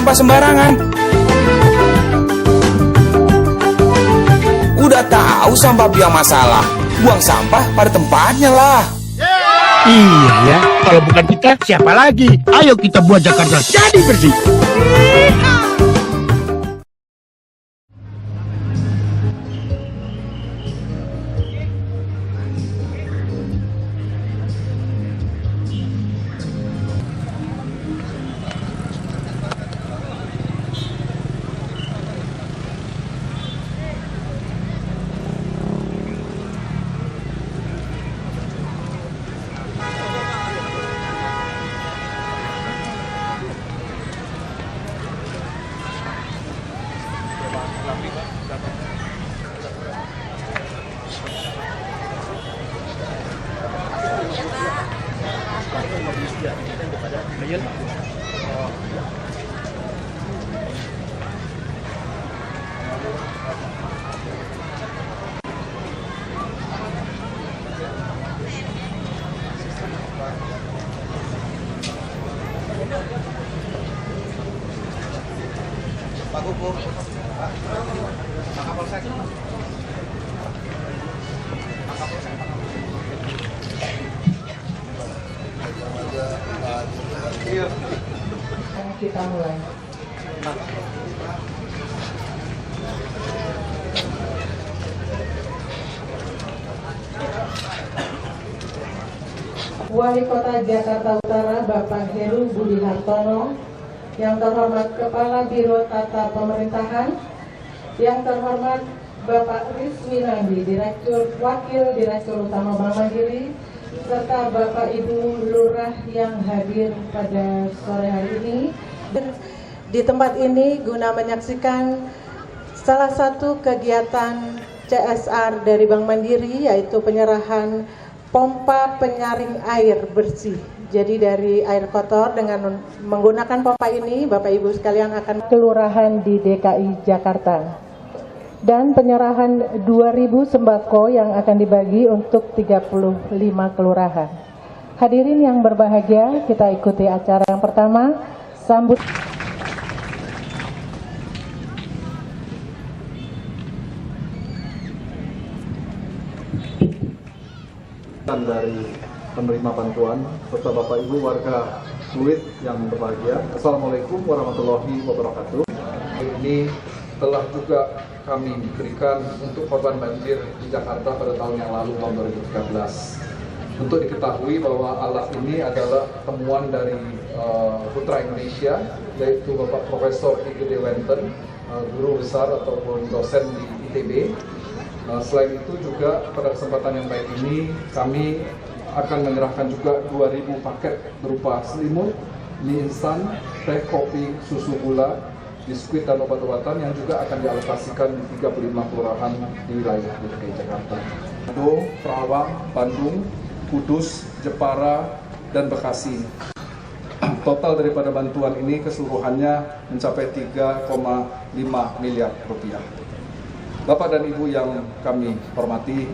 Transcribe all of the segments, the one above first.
sampah sembarangan. Udah tahu sampah biang masalah, buang sampah pada tempatnya lah. Iya ya, kalau bukan kita siapa lagi? Ayo kita buat Jakarta jadi bersih. Pak Kuku, Pak Kapolsek. Kita mulai. Wali Kota Jakarta Utara Bapak Heru Budi Hartono, yang terhormat Kepala Biro Tata Pemerintahan, yang terhormat Bapak Rizwi Nandi, Wakil Direktur Utama Bank Mandiri, serta Bapak Ibu Lurah yang hadir pada sore hari ini di tempat ini guna menyaksikan salah satu kegiatan CSR dari Bank Mandiri, yaitu penyerahan pompa penyaring air bersih. Jadi dari air kotor, dengan menggunakan pompa ini Bapak Ibu sekalian akan kelurahan di DKI Jakarta. Dan penyerahan 2.000 sembako yang akan dibagi untuk 35 kelurahan. Hadirin yang berbahagia, kita ikuti acara yang pertama, sambut. Dari penerima bantuan serta Bapak Ibu warga Fluid yang berbahagia, Assalamualaikum warahmatullahi wabarakatuh. Ini telah juga kami berikan untuk korban banjir di Jakarta pada tahun yang lalu, tahun 2013. Untuk diketahui bahwa alat ini adalah temuan dari Putra Indonesia, yaitu Bapak Profesor Igede Wenten, guru besar ataupun dosen di ITB. Selain itu juga pada kesempatan yang baik ini kami akan menyerahkan juga 2.000 paket berupa selimut, mie instan, teh, kopi, susu gula, biskuit dan obat-obatan yang juga akan dialokasikan di 35 kelurahan di wilayah DKI Jakarta. Perawang, Bandung, Kudus, Jepara, dan Bekasi. Total daripada bantuan ini keseluruhannya mencapai 3,5 miliar rupiah. Bapak dan Ibu yang kami hormati,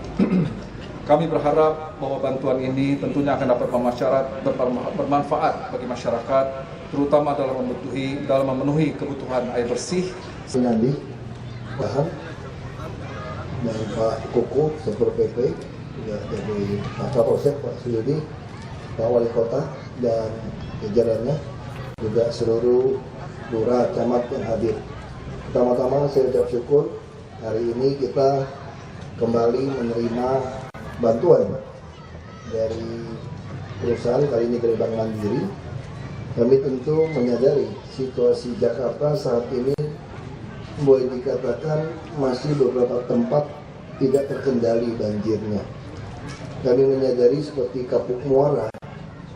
kami berharap bahwa bantuan ini tentunya akan dapat bermanfaat bagi masyarakat, terutama dalam memenuhi kebutuhan air bersih. Nandi, Bahan, dan Pak Kuku, Sektor PP, ya, dari Pak Kapolsek, Pak Suyudi, Pak Wali Kota, dan jajarannya, juga seluruh lurah, camat yang hadir. Pertama-tama saya ucap syukur, hari ini kita kembali menerima bantuan dari perusahaan, kali ini dari Bank Mandiri. Kami tentu menyadari situasi Jakarta saat ini boleh dikatakan masih beberapa tempat tidak terkendali banjirnya. Kami menyadari seperti Kapuk Muara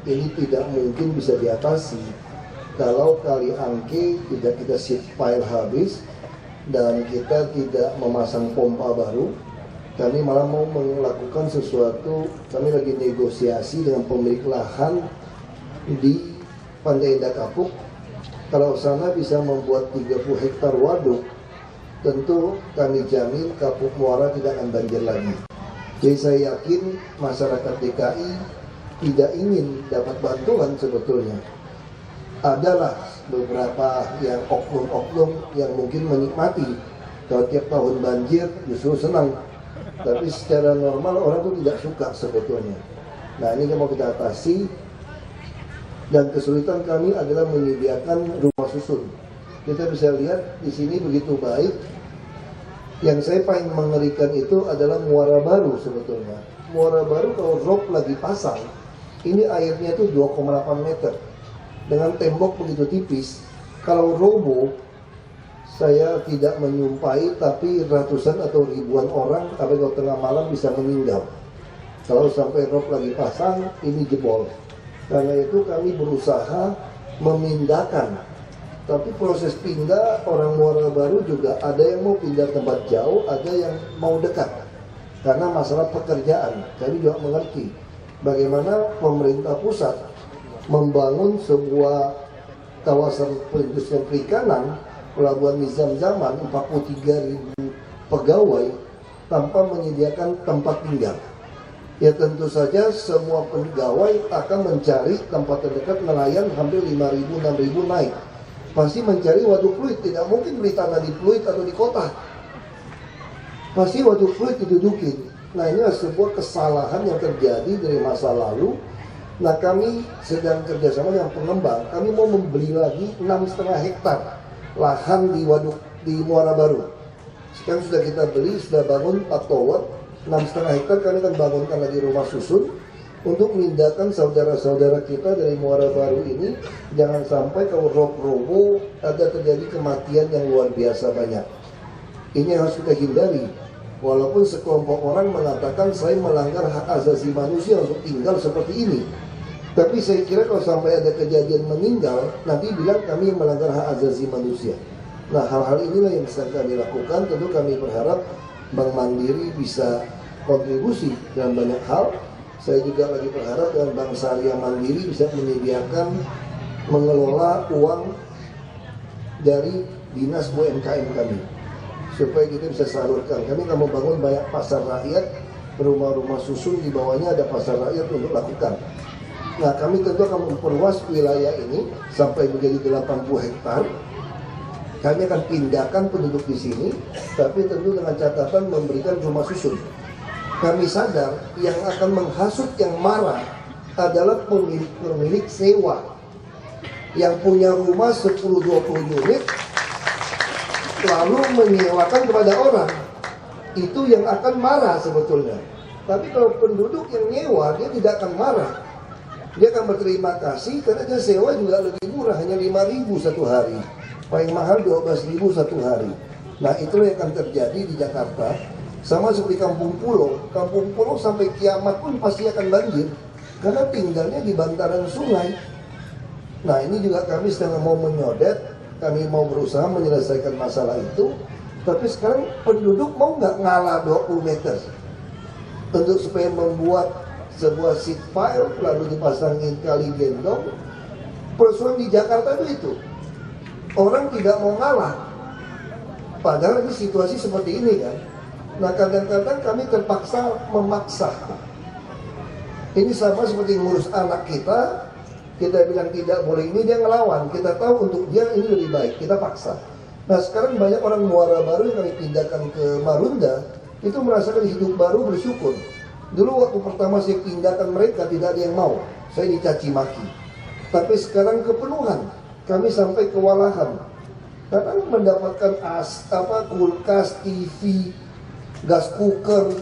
ini tidak mungkin bisa diatasi kalau kali Angke tidak kita shift pile habis dan kita tidak memasang pompa baru. Kami malah mau melakukan sesuatu, kami lagi negosiasi dengan pemilik lahan di Pantai Indah Kapuk. Kalau sana bisa membuat 30 hektar waduk, tentu kami jamin Kapuk Muara tidak akan banjir lagi. Jadi saya yakin masyarakat DKI tidak ingin dapat bantuan sebetulnya. Adalah beberapa yang oknum-oknum yang mungkin menikmati. Kalau tiap tahun banjir justru senang, tapi secara normal orang tuh tidak suka sebetulnya. Nah, ini yang mau kita atasi, dan kesulitan kami adalah menyediakan rumah susun. Kita bisa lihat di sini begitu baik. Yang saya paling mengerikan itu adalah Muara Baru sebetulnya. Muara Baru kalau rob lagi pasang, ini airnya itu 2,8 meter. Dengan tembok begitu tipis, kalau robo, saya tidak menyumpai, tapi ratusan atau ribuan orang, tapi kalau tengah malam bisa meninggal. Kalau sampai rob lagi pasang, ini jebol. Karena itu kami berusaha memindahkan. Tapi proses pindah, orang Muara Baru juga ada yang mau pindah tempat jauh, ada yang mau dekat. Karena masalah pekerjaan, kami juga mengerti bagaimana pemerintah pusat membangun sebuah kawasan perindustrian perikanan, Pelabuhan Nizam Zaman, 43.000 pegawai tanpa menyediakan tempat tinggal. Ya tentu saja semua pegawai akan mencari tempat terdekat, nelayan hampir 5.000, 6.000 naik. Pasti mencari waduk fluid, tidak mungkin beli tanah di fluid atau di kota. Pasti waduk fluid didudukin. Nah, ini adalah sebuah kesalahan yang terjadi dari masa lalu. Nah, kami sedang kerjasama dengan pengembang. Kami mau membeli lagi 6,5 hektar lahan di waduk di Muara Baru. Sekarang sudah kita beli, sudah bangun 4 tower. 6,5 hektar kami akan bangunkan lagi rumah susun untuk memindahkan saudara-saudara kita dari Muara Baru ini. Jangan sampai kalau robo ada terjadi kematian yang luar biasa banyak. Ini harus kita hindari. Walaupun sekelompok orang mengatakan saya melanggar hak asasi manusia untuk tinggal seperti ini, tapi saya kira kalau sampai ada kejadian meninggal, nanti bilang kami melanggar hak asasi manusia. Nah, hal-hal inilah yang sedang kami lakukan. Tentu kami berharap Bank Mandiri bisa kontribusi dalam banyak hal. Saya juga lagi berharap dengan Bank Syariah Mandiri bisa menyediakan mengelola uang dari dinas UMKM kami, supaya kita bisa salurkan. Kami akan membangun banyak pasar rakyat, rumah-rumah susun di bawahnya ada pasar rakyat untuk lakukan. Nah, kami tentu akan memperluas wilayah ini sampai menjadi 80 hektar. Kami akan pindahkan penduduk di sini, tapi tentu dengan catatan memberikan rumah susun. Kami sadar yang akan menghasut, yang marah adalah pemilik sewa yang punya rumah 10-20 unit lalu menyewakan kepada orang. Itu yang akan marah sebetulnya. Tapi kalau penduduk yang nyewa, dia tidak akan marah. Dia akan berterima kasih karena dia sewa juga lebih murah, hanya 5.000 satu hari. Paling mahal 12.000 satu hari. Nah, itulah yang akan terjadi di Jakarta. Sama seperti Kampung Pulau sampai kiamat pun pasti akan banjir karena tinggalnya di bantaran sungai. Nah, ini juga kami sedang mau menyodet, kami mau berusaha menyelesaikan masalah itu. Tapi sekarang penduduk mau nggak ngalah 20 meter untuk supaya membuat sebuah seat pile lalu dipasangin kali gendong. Persoalan di Jakarta itu orang tidak mau ngalah. Padahal ini situasi seperti ini kan. Nah, kadang-kadang kami terpaksa memaksa. Ini sama seperti ngurus anak kita. Kita bilang tidak boleh ini, dia ngelawan. Kita tahu untuk dia ini lebih baik, kita paksa. Nah, sekarang banyak orang Muara Baru yang kami pindahkan ke Marunda, itu merasakan hidup baru, bersyukur. Dulu waktu pertama saya pindahkan mereka, tidak ada yang mau. Saya dicaci maki. Tapi sekarang kepenuhan. Kami sampai kewalahan. Karena mendapatkan kulkas, TV, gas cooker,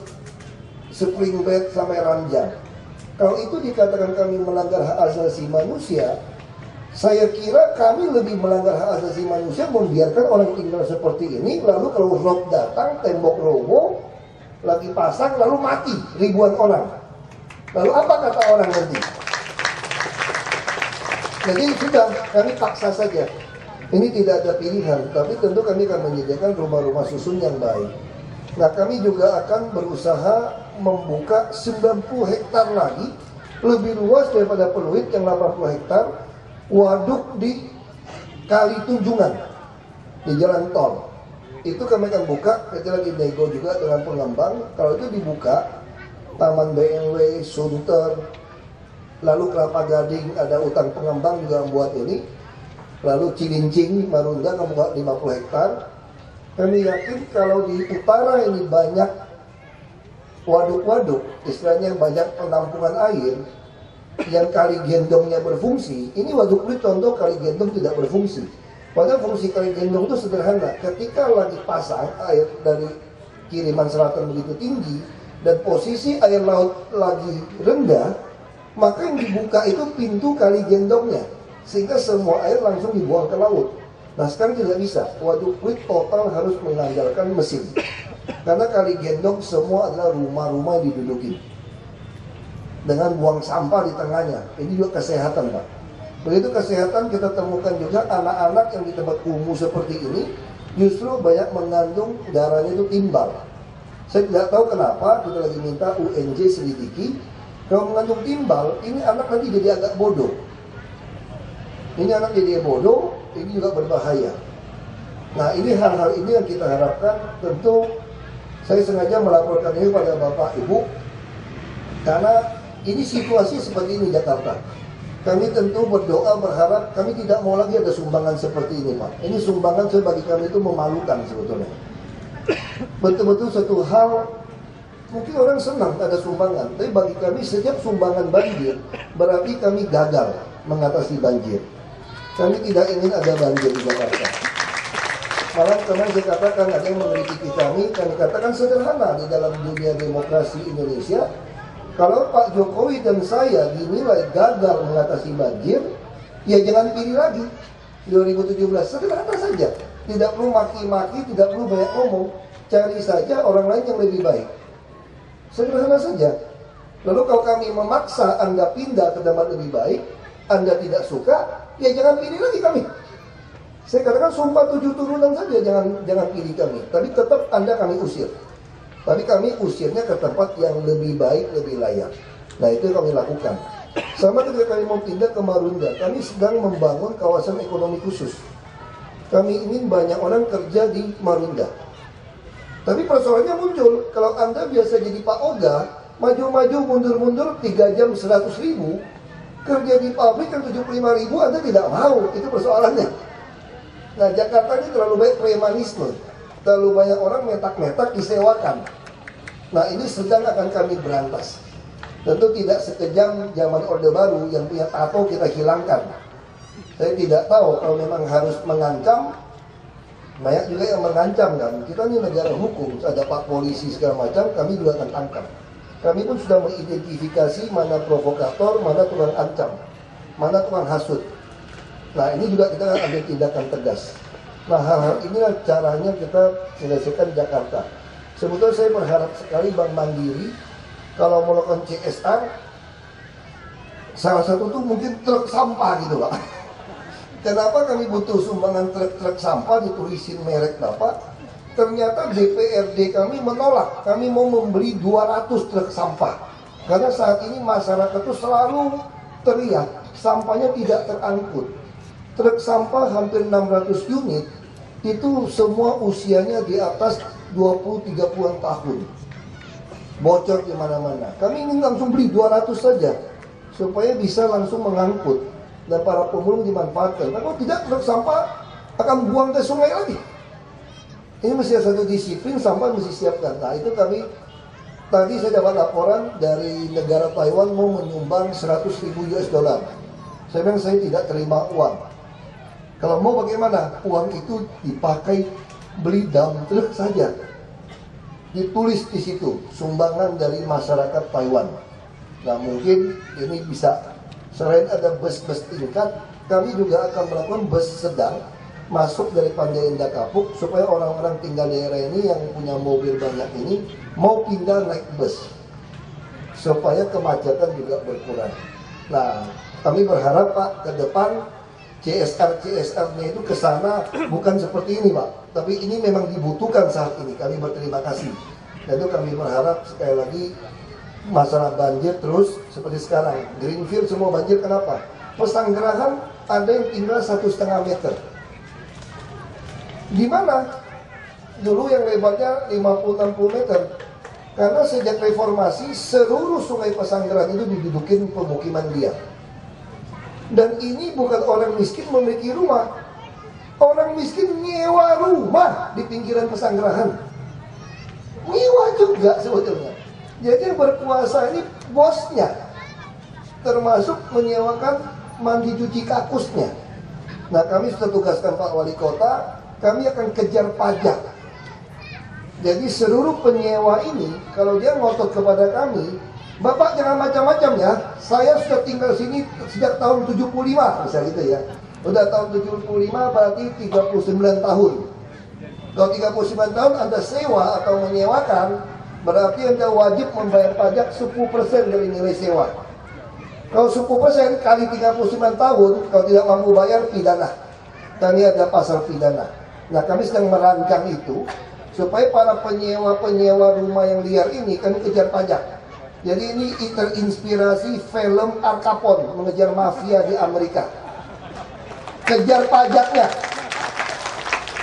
spring bed sampai ranjang. Kalau itu dikatakan kami melanggar hak asasi manusia, saya kira kami lebih melanggar hak asasi manusia membiarkan orang tinggal seperti ini, lalu kalau rob datang, tembok roboh, lagi pasang, lalu mati ribuan orang. Lalu apa kata orang nanti? Jadi sudah, kami paksa saja. Ini tidak ada pilihan, tapi tentu kami akan menyediakan rumah-rumah susun yang baik. Nah, kami juga akan berusaha membuka 90 hektar lagi, lebih luas daripada Peluit yang 80 hektar, waduk di Kali Tunjungan, di jalan tol. Itu kami akan buka, kita lagi nego juga dengan pengembang. Kalau itu dibuka, Taman BMW, Sunter, lalu Kelapa Gading, ada utang pengembang juga membuat ini. Lalu Cilincing, Marunda 50 hektar. Kami yakin kalau di utara ini banyak waduk-waduk, istilahnya banyak penampungan air, yang kali gendongnya berfungsi. Ini Waduk Pluit contoh kali gendong tidak berfungsi. Padahal fungsi kali gendong itu sederhana. Ketika lagi pasang air dari kiriman selatan begitu tinggi dan posisi air laut lagi rendah, maka yang dibuka itu pintu kali gendongnya, sehingga semua air langsung dibuang ke laut. Nah sekarang tidak bisa. Waduk Pluit total harus mengandalkan mesin, karena kali gendong semua adalah rumah-rumah yang diduduki dengan buang sampah di tengahnya. Ini juga kesehatan, Pak. Begitu kesehatan, kita temukan juga anak-anak yang di tempat kumuh seperti ini justru banyak mengandung darahnya itu timbal. Saya tidak tahu kenapa, kita lagi minta UNJ selidiki. Kalau mengandung timbal, ini anak nanti jadi agak bodoh. Ini anak jadi bodoh, ini juga berbahaya. Nah ini hal-hal ini yang kita harapkan. Tentu saya sengaja melaporkan ini pada Bapak Ibu, karena ini situasi seperti ini Jakarta. Kami tentu berdoa berharap kami tidak mau lagi ada sumbangan seperti ini, Pak. Ini sumbangan bagi kami itu memalukan sebetulnya. Betul-betul satu hal, mungkin orang senang ada sumbangan, tapi bagi kami setiap sumbangan banjir berarti kami gagal mengatasi banjir. Kami tidak ingin ada banjir di Jakarta. Malah kemarin saya katakan ada yang mengkritiki kami katakan sederhana di dalam dunia demokrasi Indonesia. Kalau Pak Jokowi dan saya dinilai gagal mengatasi banjir, ya jangan pilih lagi 2017. Sederhana saja, tidak perlu maki-maki, tidak perlu banyak ngomong, cari saja orang lain yang lebih baik. Sederhana saja. Lalu kalau kami memaksa Anda pindah ke tempat lebih baik, Anda tidak suka, ya jangan pilih lagi kami. Saya katakan sumpah 7 turunan saja, jangan pilih kami. Tapi tetap Anda kami usir. Tapi kami usirnya ke tempat yang lebih baik, lebih layak. Nah itu yang kami lakukan. Sama ketika kami mau pindah ke Marunda, kami sedang membangun kawasan ekonomi khusus. Kami ingin banyak orang kerja di Marunda. Tapi persoalannya muncul, kalau Anda biasa jadi Pak Oga, maju-maju, mundur-mundur 3 jam 100 ribu, kerja di pabrik yang 75 ribu Anda tidak mau, itu persoalannya. Nah Jakarta ini terlalu banyak premanisme, terlalu banyak orang metak-metak disewakan. Nah ini sedang akan kami berantas. Tentu tidak sekejam zaman Orde Baru yang punya tato kita hilangkan. Saya tidak tahu kalau memang harus mengancam. Banyak juga yang mengancam kan. Kita ini negara hukum, ada Pak Polisi segala macam, kami juga akan tangkap. Kami pun sudah mengidentifikasi mana provokator, mana tukang ancam, mana tukang hasut. Nah ini juga kita akan ambil tindakan tegas. Nah hal-hal inilah caranya kita selesaikan Jakarta. Sebetulnya saya berharap sekali Bank Mandiri kalau melakukan CSR, salah satu tuh mungkin truk sampah gitu Pak. Kenapa kami butuh sumbangan truk sampah, ditulisin merek Bapak? Ternyata DPRD kami menolak, kami mau membeli 200 truk sampah. Karena saat ini masyarakat tuh selalu teriak, sampahnya tidak terangkut. Truk sampah hampir 600 unit, itu semua usianya di atas 20-30 tahun. Bocor di mana-mana. Kami ingin langsung beli 200 saja, supaya bisa langsung mengangkut. Dan para pemulung dimanfaatkan. Kalau tidak, truk sampah akan buang ke sungai lagi. Ini mesti ada satu disiplin, sampah mesti siapkan. Nah itu kami, tadi saya dapat laporan dari negara Taiwan mau menyumbang 100.000 US dollar. Saya bilang saya tidak terima uang. Kalau mau bagaimana? Uang itu dipakai beli dump truk saja. Ditulis di situ, sumbangan dari masyarakat Taiwan. Nah mungkin ini bisa, selain ada bus-bus tingkat, kami juga akan melakukan bus sedang masuk dari Pandai Indah Kapuk, supaya orang-orang tinggal daerah ini yang punya mobil banyak ini mau pindah naik bus, supaya kemacetan juga berkurang. Nah kami berharap Pak ke depan CSR-nya itu ke sana bukan seperti ini Pak, tapi ini memang dibutuhkan saat ini. Kami berterima kasih. Dan itu kami berharap sekali lagi masalah banjir terus seperti sekarang. Greenfield semua banjir, kenapa? Pesanggerahan ada yang tinggal 1,5 meter. Di mana? Dulu yang lebarnya 50-60 meter. Karena sejak reformasi seluruh sungai Pesanggerahan itu didudukin pemukiman liar. Dan ini bukan orang miskin memiliki rumah. Orang miskin nyewa rumah di pinggiran pesanggerahan. Nyewa juga sebetulnya. Jadi yang berkuasa ini bosnya, termasuk menyewakan mandi cuci kakusnya. Nah, kami sudah tugaskan Pak Wali Kota, kami akan kejar pajak. Jadi seluruh penyewa ini, kalau dia ngotot kepada kami, Bapak jangan macam-macam ya, saya sudah tinggal sini sejak tahun 75, misalnya gitu ya. Udah tahun 75 berarti 39 tahun. Kalau 39 tahun Anda sewa atau menyewakan, berarti Anda wajib membayar pajak 10% dari nilai sewa. Kalau 10% kali 39 tahun, kalau tidak mampu bayar, pidana. Dan ini ada pasal pidana. Nah, kami sedang merancang itu, supaya para penyewa-penyewa rumah yang liar ini kami kejar pajak. Jadi ini terinspirasi film Al Capone mengejar mafia di Amerika. Kejar pajaknya.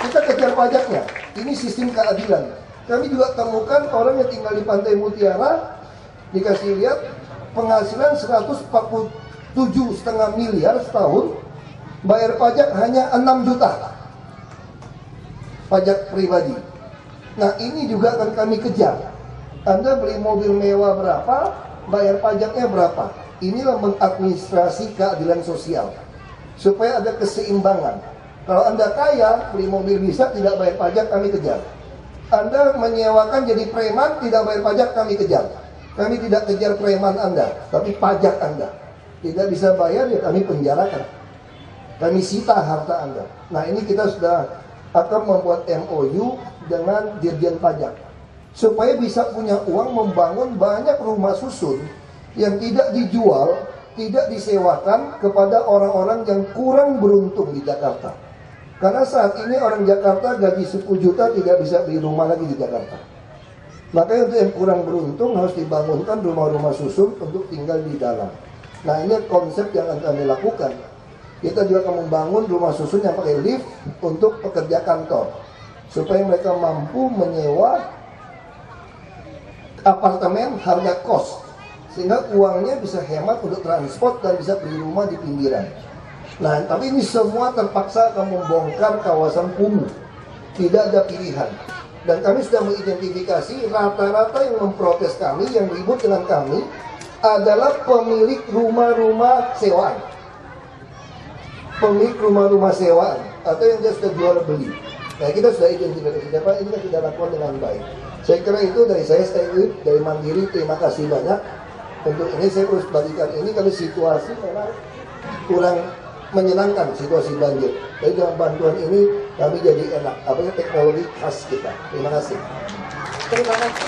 Kita kejar pajaknya. Ini sistem keadilan. Kami juga temukan orang yang tinggal di Pantai Mutiara, dikasih lihat penghasilan 147,5 miliar setahun, bayar pajak hanya 6 juta. Pajak pribadi. Nah, ini juga akan kami kejar. Anda beli mobil mewah berapa, bayar pajaknya berapa. Inilah mengadministrasi keadilan sosial, supaya ada keseimbangan. Kalau Anda kaya, beli mobil bisa, tidak bayar pajak, kami kejar. Anda menyewakan jadi preman, tidak bayar pajak, kami kejar. Kami tidak kejar preman Anda, tapi pajak Anda. Tidak bisa bayar, ya kami penjarakan. Kami sita harta Anda. Nah, ini kita sudah akan membuat MOU dengan Dirjen Pajak, supaya bisa punya uang membangun banyak rumah susun yang tidak dijual, tidak disewakan kepada orang-orang yang kurang beruntung di Jakarta. Karena saat ini orang Jakarta gaji 10 juta tidak bisa beli rumah lagi di Jakarta. Makanya untuk yang kurang beruntung harus dibangunkan rumah-rumah susun untuk tinggal di dalam. Nah, ini konsep yang akan kami lakukan. Kita juga akan membangun rumah susun yang pakai lift untuk pekerja kantor, supaya mereka mampu menyewa apartemen harga kos, sehingga uangnya bisa hemat untuk transport dan bisa beli rumah di pinggiran. Nah, tapi ini semua terpaksa akan membongkar kawasan kumuh. Tidak ada pilihan. Dan kami sudah mengidentifikasi rata-rata yang memprotes kami, yang ribut dengan kami adalah pemilik rumah-rumah sewaan. Pemilik rumah-rumah sewaan atau yang dia sudah jual beli. Nah, kita sudah identifikasi, Pak, ini kita lakukan dengan baik. Saya kira itu dari saya dari Mandiri, terima kasih banyak. Untuk ini saya harus bagikan ini kalau situasi memang kurang menyenangkan, situasi banjir. Tapi dengan bantuan ini kami jadi enak. Apalagi teknologi khas kita. Terima kasih. Terima kasih.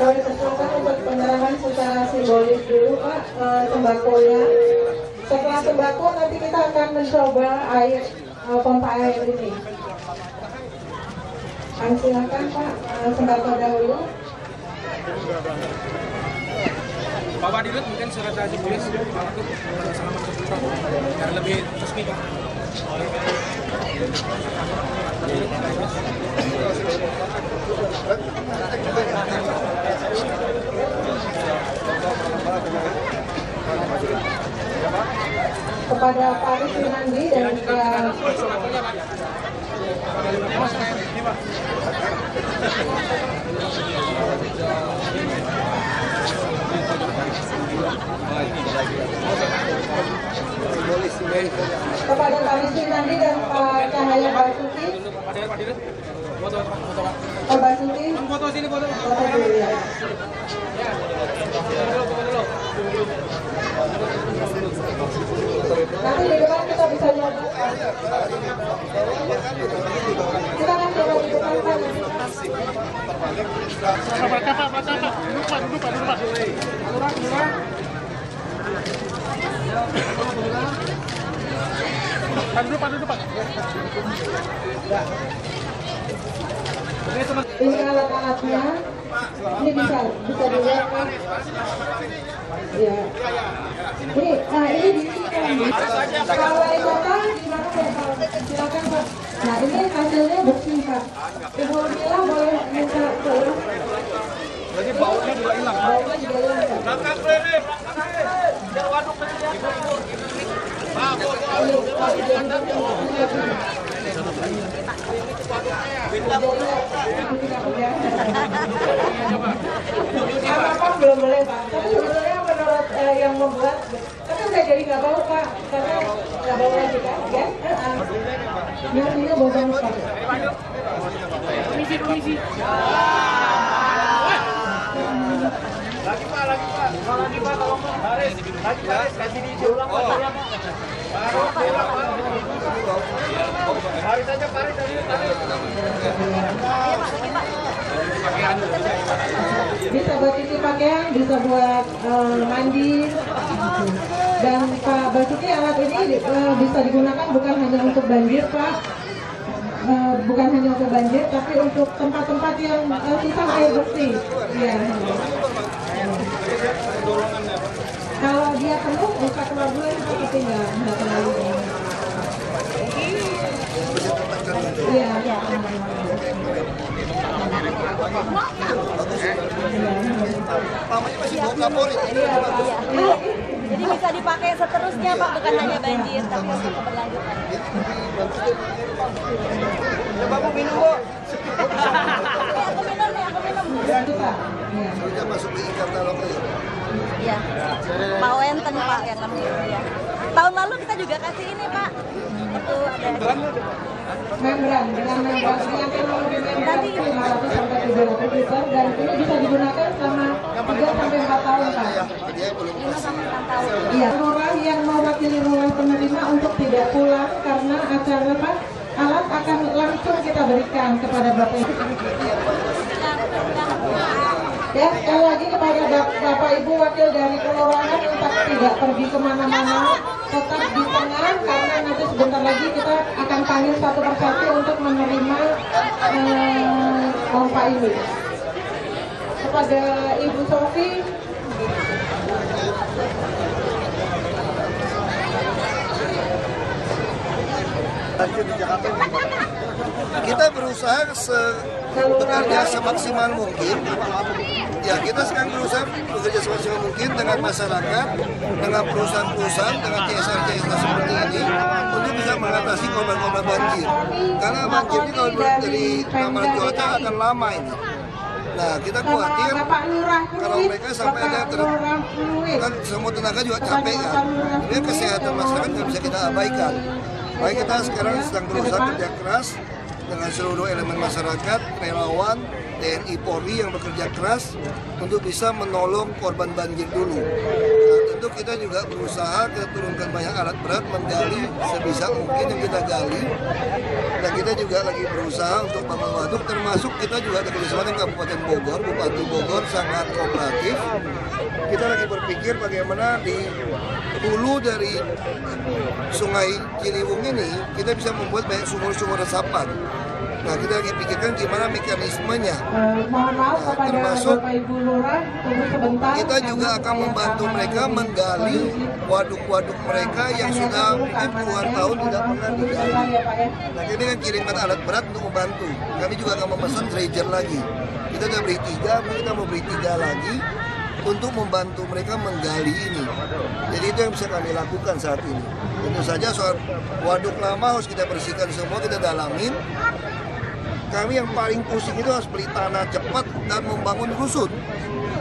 Kalau dipersilakan untuk penyerahan secara simbolis dulu, Pak, tembakonya. Setelah tembakau nanti kita akan mencoba air pompa air ini. Silakan Pak, tembakau dahulu. Pak Dirut mungkin secara simbolis biar lebih resmi, Pak. Kepada Pak Rizwinandi dan juga kepada Pak Rizwinandi dan Pak Cahaya Basuki. Pak Basuki, foto sini, foto dulu ya. Nanti di depan kita bisa nyoba. Kita akan coba di depan, Pak. Ini alat-alatnya, ini bisa dilihat kan? Ya. Ini diisikan. Kalau wali kota gimana Pak? Silakan Pak. Nah ini hasilnya bersih Pak. Ibu Mila boleh minta tolong. Jadi baunya juga hilang. Baunya juga hilang Pak. Apa belum boleh Pak, tapi sebenarnya menurut yang membuat, tapi saya jadi nggak bau Pak, karena nggak bau lagi kan, ya? Nasinya bau banget Pak. Permisi. Lagi Pak, tolong Pak. Lagi kasih diulang Pak. Tarik saja, tarik. Bisa buat cuci pakaian, bisa buat mandi. Dan Pak Basuki, alat ini bisa digunakan bukan hanya untuk banjir Pak, bukan hanya untuk banjir, tapi untuk tempat-tempat yang sisa air bersih. Ya. Kalau dia penuh, bisa keluar dulu, tapi nggak terlalu. Iya. Jadi bisa dipakai seterusnya Pak, bukan hanya banjir, tapi untuk keberlanjutan. Bapak minum, Bu. Aku minum. Itu Pak. Iya. Sudah masuk di ikan dalam air. Iya. Pak Wenten Pak yang namanya ya. Tahun lalu kita juga kasih ini Pak. Itu ada Membran dengan teknologi membran 500 sampai 700 liter, dan ini bisa digunakan selama 3 sampai 4 tahun Pak. 5 sampai 6 tahun. Iya, lurah yang mewakili lurah penerima untuk tidak pulang karena acara Pak, alat akan langsung kita berikan kepada Bapak Ibu. Ya, sekali lagi kepada Bapak Ibu wakil dari kelurahan untuk tidak pergi kemana-mana, tetap di tengah, karena nanti sebentar lagi kita akan panggil satu persatu untuk menerima pompa ini. Kepada Ibu Sofi, Di Jakarta kita berusaha bekerja semaksimal mungkin. Ya, kita sekarang berusaha bekerja semaksimal mungkin dengan masyarakat, dengan perusahaan-perusahaan, dengan CSR seperti ini untuk bisa mengatasi korban-korban banjir. Karena banjir ini kalau dari ramalan cuaca akan lama ini. Nah, kita khawatir kalau mereka sampai ada kan semua tenaga juga capek kan. Ini kesehatan masyarakat nggak bisa kita abaikan. Baik, kita sekarang sedang berusaha kerja keras dengan seluruh elemen masyarakat, relawan, TNI Polri yang bekerja keras untuk bisa menolong korban banjir dulu. Nah, tentu kita juga berusaha, kita turunkan banyak alat berat, menggali sebisa mungkin yang kita gali. Dan kita juga lagi berusaha untuk bangun waduk, termasuk kita juga ada kerjasama dengan Kabupaten Bogor, Bupati Bogor sangat kooperatif. Kita lagi berpikir bagaimana di hulu dari Sungai Ciliwung ini kita bisa membuat banyak sumur-sumur resapan. Nah, kita lagi pikirkan gimana mekanismenya. mohon maaf kepada termasuk Bapak Ibu Lurah, tunggu sebentar. kita juga akan membantu mereka menggali waduk-waduk mereka yang sudah mungkin puluhan tahun tidak pernah digali. Nah, ini kan kirimkan alat berat untuk membantu. Kami juga akan memesan dredger lagi. Kita sudah beri 3, kita mau beri 3 lagi untuk membantu mereka menggali ini. Jadi itu yang bisa kami lakukan saat ini. Tentu saja soal waduk lama harus kita bersihkan semua, kita dalamin. Kami yang paling pusing itu harus beli tanah cepat dan membangun rusun.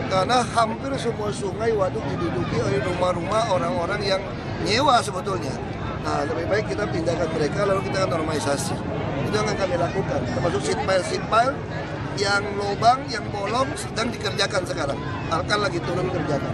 Karena hampir semua sungai waduk diduduki oleh rumah-rumah orang-orang yang nyewa sebetulnya. Nah, lebih baik kita pindahkan mereka lalu kita normalisasi. Itu yang akan kami lakukan. Termasuk sitpile yang lubang, yang bolong sedang dikerjakan sekarang. Akan lagi turun kerjakan.